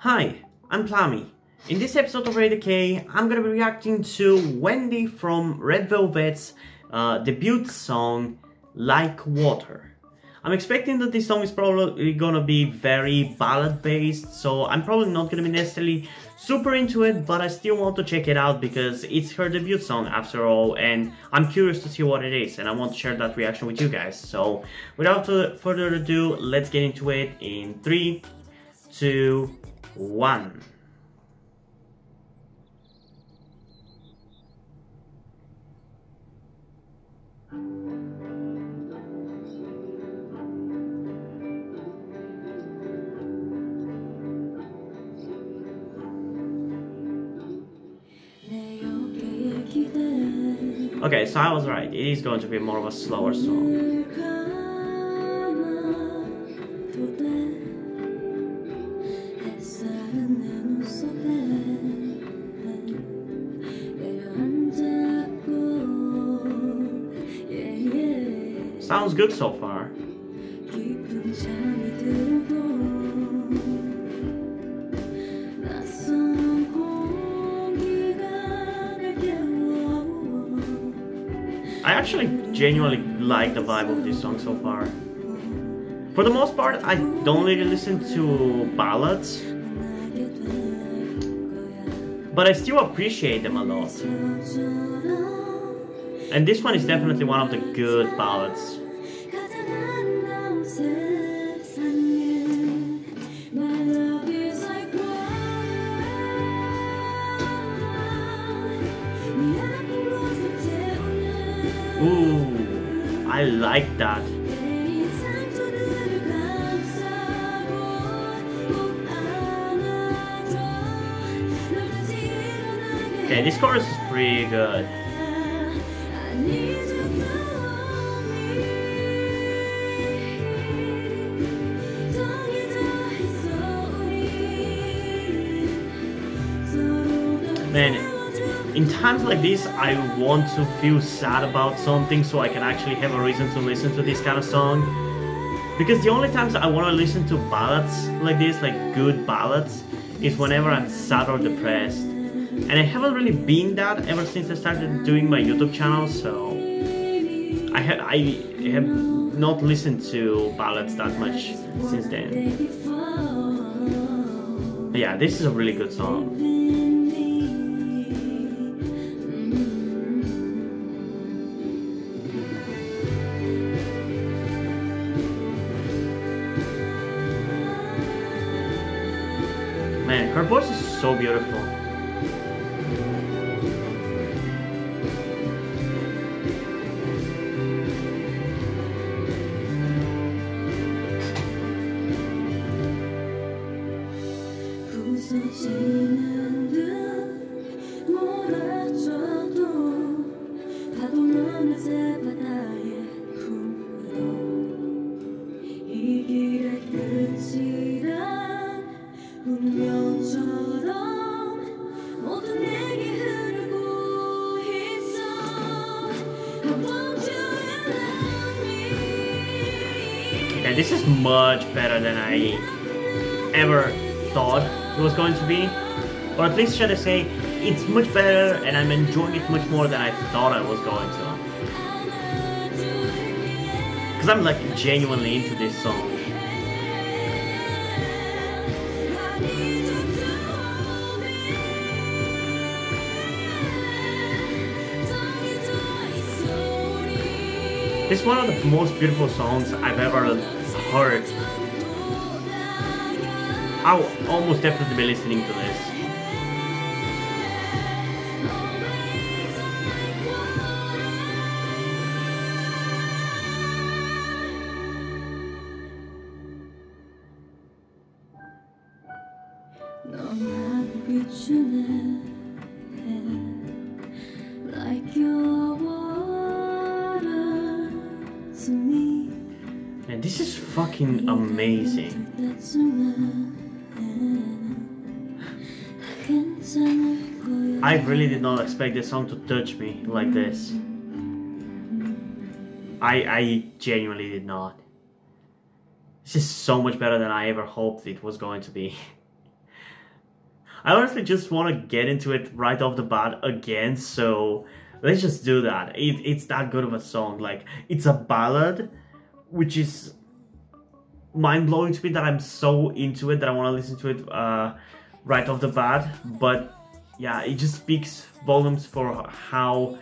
Hi, I'm Plami. In this episode of Radio K, I'm gonna be reacting to Wendy from Red Velvet's debut song, Like Water. I'm expecting that this song is probably gonna be very ballad based, so I'm probably not gonna be necessarily super into it, but I still want to check it out because it's her debut song after all, and I'm curious to see what it is, and I want to share that reaction with you guys. So without further ado, let's get into it in 3, 2, 1. Okay, so I was right. It is going to be more of a slower song. Sounds good so far. I actually genuinely like the vibe of this song so far. For the most part, I don't really listen to ballads, but I still appreciate them a lot. And this one is definitely one of the good ballads. Ooh, I like that. Okay, this chorus is pretty good. Man, in times like this, I want to feel sad about something so I can actually have a reason to listen to this kind of song. Because the only times I want to listen to ballads like this, like good ballads, is whenever I'm sad or depressed. And I haven't really been that ever since I started doing my YouTube channel, so I have not listened to ballads that much since then. But yeah, this is a really good song. Man, her voice is so beautiful. And this is much better than I ever thought it was going to be. Or at least should I say, it's much better and I'm enjoying it much more than I thought I was going to. Because I'm like genuinely into this song. This is one of the most beautiful songs I've ever heard. I'll almost definitely be listening to this. And this is fucking amazing. I really did not expect this song to touch me like this. I genuinely did not. This is so much better than I ever hoped it was going to be. I honestly just want to get into it right off the bat again, so let's just do that. It's that good of a song. Like, it's a ballad, which is mind-blowing to me that I'm so into it that I want to listen to it right off the bat. But yeah, it just speaks volumes for how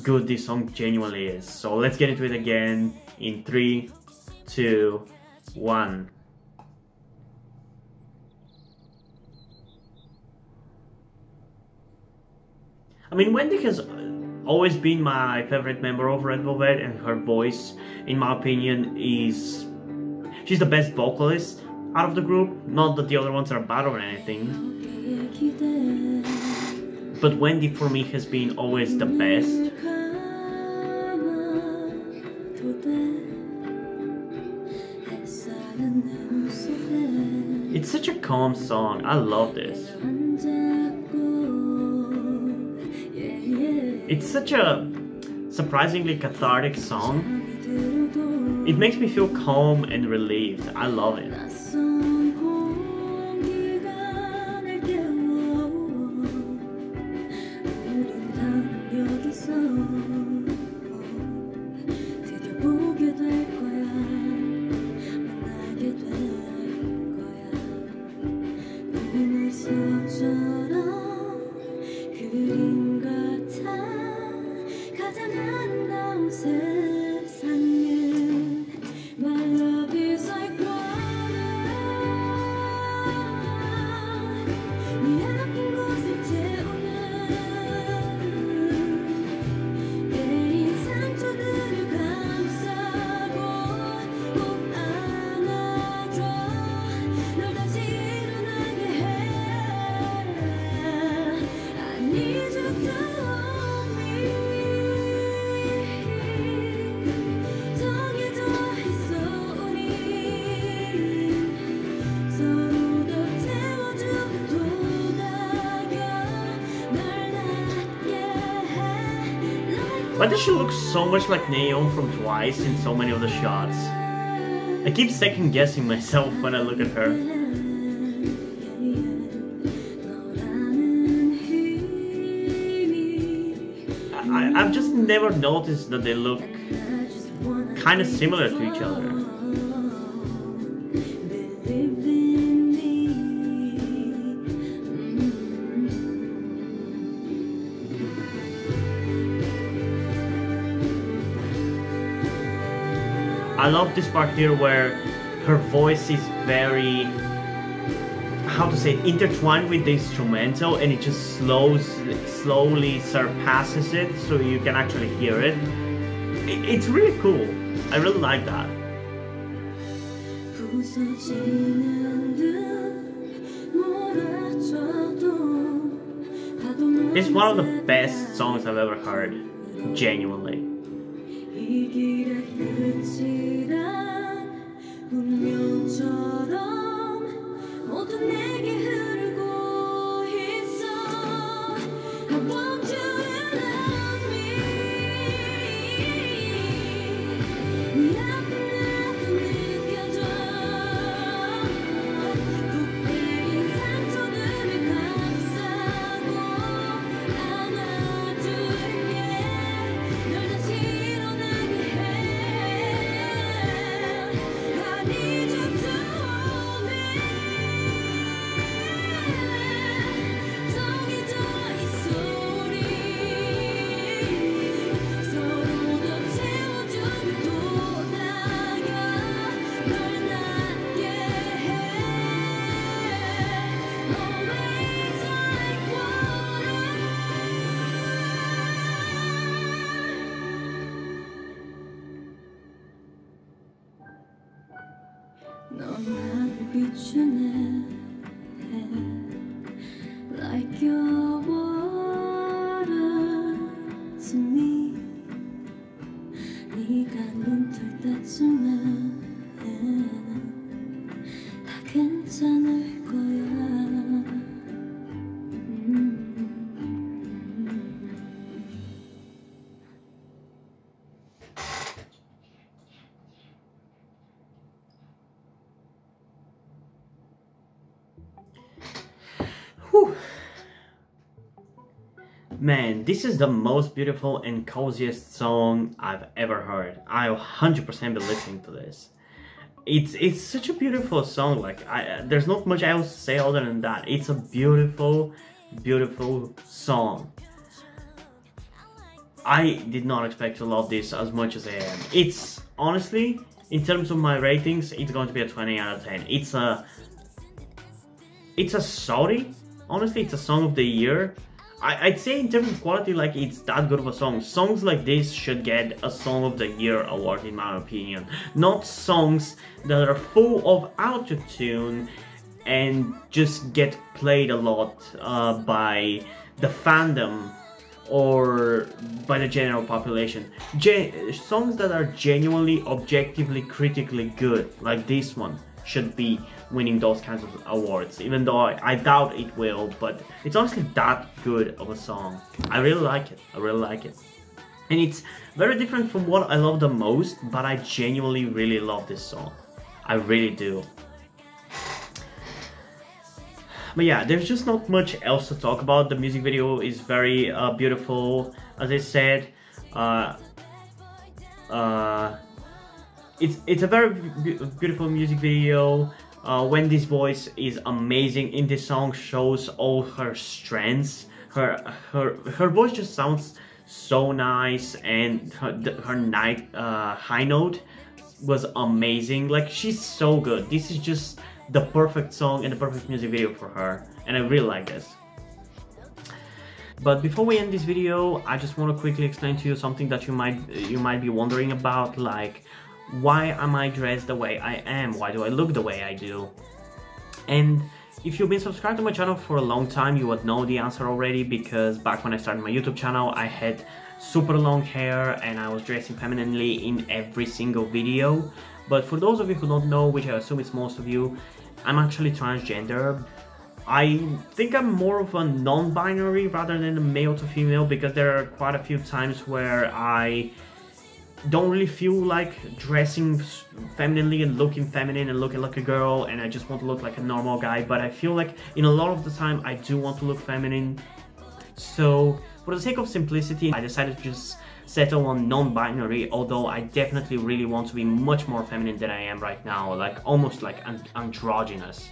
good this song genuinely is. So let's get into it again in 3, 2, 1. I mean, Wendy has always been my favorite member of Red Velvet, and her voice, in my opinion, is... she's the best vocalist out of the group. Not that the other ones are bad or anything, but Wendy for me has been always the best. It's such a calm song. I love this. It's such a surprisingly cathartic song. It makes me feel calm and relieved. I love it. Why does she look so much like Neon from Twice in so many of the shots? I keep second guessing myself when I look at her. I've just never noticed that they look kind of similar to each other. I love this part here where her voice is very, how to say it, intertwined with the instrumental, and it just slowly surpasses it so you can actually hear it. It's really cool. I really like that. It's one of the best songs I've ever heard, genuinely. Like your water to me. 네가 눈뜰 때쯤엔 다 괜찮을 거야. Man, this is the most beautiful and coziest song I've ever heard. I'll 100% be listening to this. It's such a beautiful song. Like there's not much else to say other than that. It's a beautiful, beautiful song. I did not expect to love this as much as I am. It's honestly, in terms of my ratings, it's going to be a 20 out of 10. It's a sorry. Honestly, it's a song of the year. I'd say in terms of quality, like, it's that good of a song. Songs like this should get a Song of the Year award, in my opinion. Not songs that are full of autotune and just get played a lot by the fandom or by the general population. Songs that are genuinely, objectively, critically good, like this one, should be winning those kinds of awards, even though I doubt it will, but it's honestly that good of a song. I really like it. I really like it. And it's very different from what I love the most, but I genuinely really love this song. I really do. But yeah, there's just not much else to talk about. The music video is very beautiful, as I said. It's a very beautiful music video. Wendy's voice is amazing in this song, shows all her strengths. Her voice just sounds so nice, and her high note was amazing. Like, she's so good. This is just the perfect song and the perfect music video for her, and I really like this. But before we end this video, I just want to quickly explain to you something that you might be wondering about, like, why am I dressed the way I am? Why do I look the way I do? And if you've been subscribed to my channel for a long time, you would know the answer already, because back when I started my YouTube channel, I had super long hair and I was dressing femininely in every single video. But for those of you who don't know, which I assume it's most of you, I'm actually transgender. I think I'm more of a non-binary rather than a male to female, because there are quite a few times where I don't really feel like dressing femininely and looking feminine and looking like a girl, and I just want to look like a normal guy. But I feel like in a lot of the time I do want to look feminine. So for the sake of simplicity, I decided to just settle on non-binary, although I definitely really want to be much more feminine than I am right now, like almost like androgynous.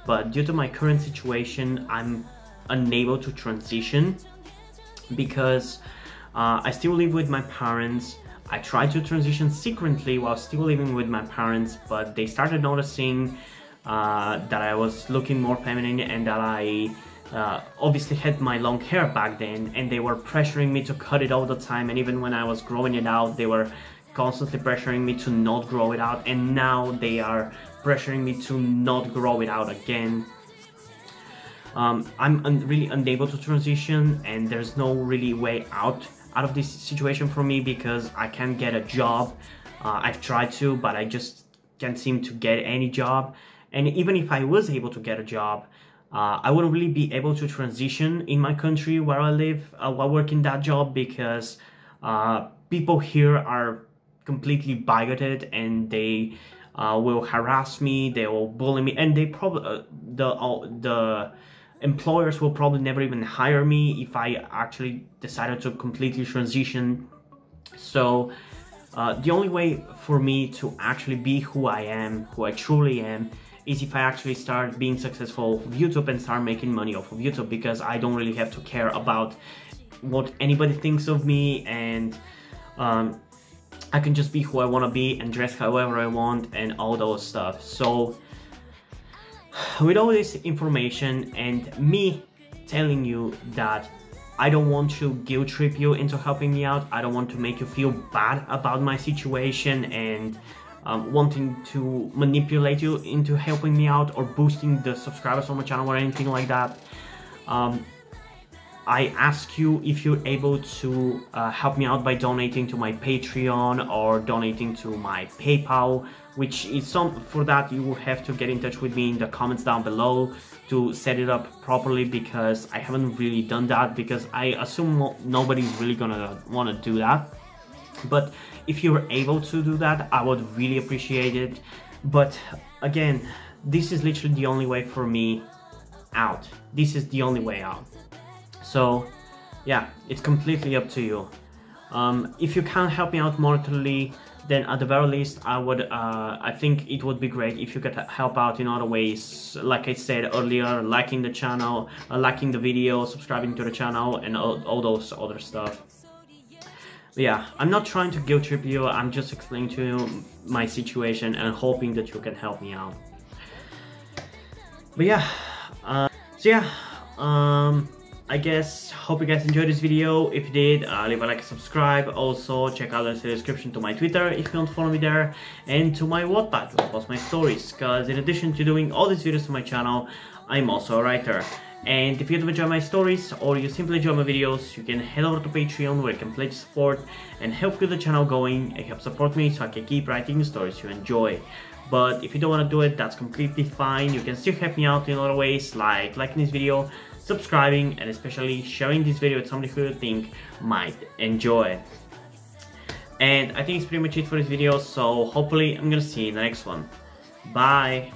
But due to my current situation, I'm unable to transition because I still live with my parents. I tried to transition secretly while still living with my parents, but they started noticing that I was looking more feminine and that I obviously had my long hair back then, and they were pressuring me to cut it all the time. And even when I was growing it out, they were constantly pressuring me to not grow it out, and now they are pressuring me to not grow it out again. I'm really unable to transition, and there's no really way out of this situation for me, because I can't get a job. I've tried to, but I just can't seem to get any job. And even if I was able to get a job, I wouldn't really be able to transition in my country where I live while working that job, because people here are completely bigoted, and they will harass me, they will bully me, and they probably the employers will probably never even hire me if I actually decided to completely transition. So the only way for me to actually be who I am, who I truly am, is if I actually start being successful with YouTube and start making money off of YouTube, because I don't really have to care about what anybody thinks of me, and I can just be who I want to be and dress however I want and all those stuff. So with all this information and me telling you that I don't want to guilt trip you into helping me out, I don't want to make you feel bad about my situation and wanting to manipulate you into helping me out or boosting the subscribers on my channel or anything like that, I ask you if you're able to help me out by donating to my Patreon or donating to my PayPal, which is for that you will have to get in touch with me in the comments down below to set it up properly, because I haven't really done that, because I assume nobody's really gonna want to do that. But if you're able to do that, I would really appreciate it. But again, this is literally the only way for me out. This is the only way out. So yeah, it's completely up to you. If you can't help me out monetarily, then at the very least I think it would be great if you could help out in other ways, like I said earlier, liking the channel, liking the video, subscribing to the channel, and all those other stuff. But yeah, I'm not trying to guilt trip you, I'm just explaining to you my situation and hoping that you can help me out. But yeah, I guess, hope you guys enjoyed this video. If you did, leave a like and subscribe. Also, check out the description to my Twitter if you want to follow me there, and to my Wattpad to post my stories, because in addition to doing all these videos to my channel, I'm also a writer. And if you enjoy my stories, or you simply enjoy my videos, you can head over to Patreon, where you can pledge support and help get the channel going and help support me so I can keep writing the stories you enjoy. But if you don't want to do it, that's completely fine. You can still help me out in other ways, like liking this video, subscribing, and especially sharing this video with somebody who you think might enjoy it. And I think it's pretty much it for this video, so hopefully I'm gonna see you in the next one. Bye!